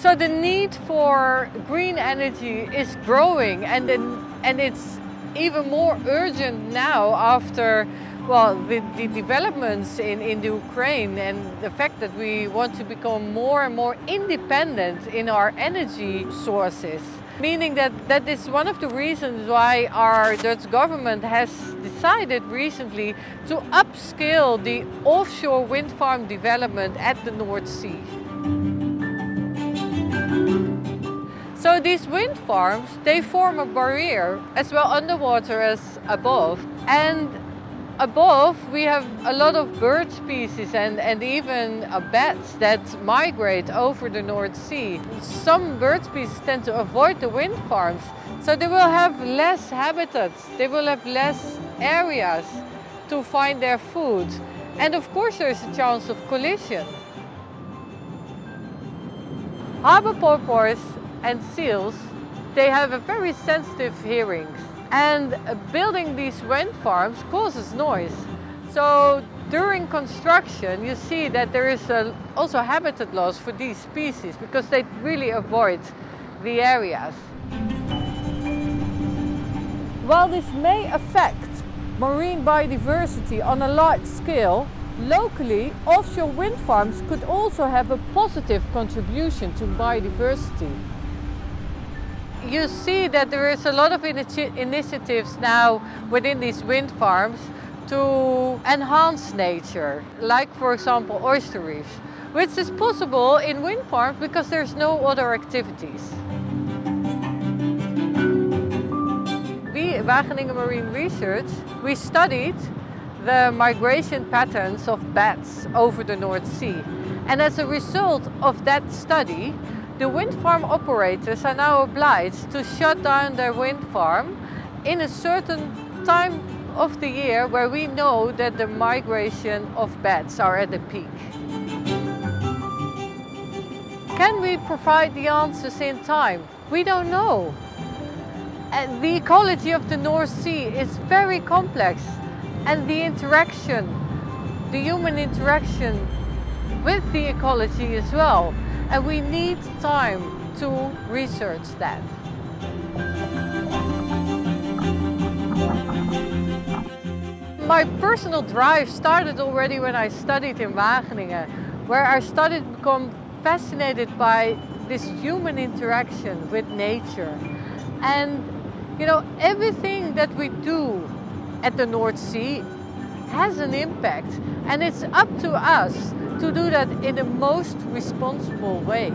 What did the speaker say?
So the need for green energy is growing, and it's even more urgent now after, well, the developments in Ukraine and the fact that we want to become more and more independent in our energy sources. Meaning that is one of the reasons why our Dutch government has decided recently to upscale the offshore wind farm development at the North Sea. So these wind farms, they form a barrier as well underwater as above. And above we have a lot of bird species and even bats that migrate over the North Sea. Some bird species tend to avoid the wind farms, so they will have less habitats, they will have less areas to find their food. And of course there's a chance of collision. Harbor porpoise and seals, they have a very sensitive hearing, and building these wind farms causes noise. So during construction you see that there is also habitat loss for these species because they really avoid the areas. While this may affect marine biodiversity on a large scale, locally offshore wind farms could also have a positive contribution to biodiversity. You see that there is a lot of initiatives now within these wind farms to enhance nature, like for example oyster reefs, which is possible in wind farms because there's no other activities. We at Wageningen Marine Research, we studied the migration patterns of bats over the North Sea, and as a result of that study, the wind farm operators are now obliged to shut down their wind farm in a certain time of the year where we know that the migration of bats are at a peak. Can we provide the answers in time? We don't know. And the ecology of the North Sea is very complex, and the interaction, the human interaction with the ecology as well. And we need time to research that. My personal drive started already when I studied in Wageningen, where I started to become fascinated by this human interaction with nature. And you know, everything that we do at the North Sea has an impact, and it's up to us to do that in the most responsible way.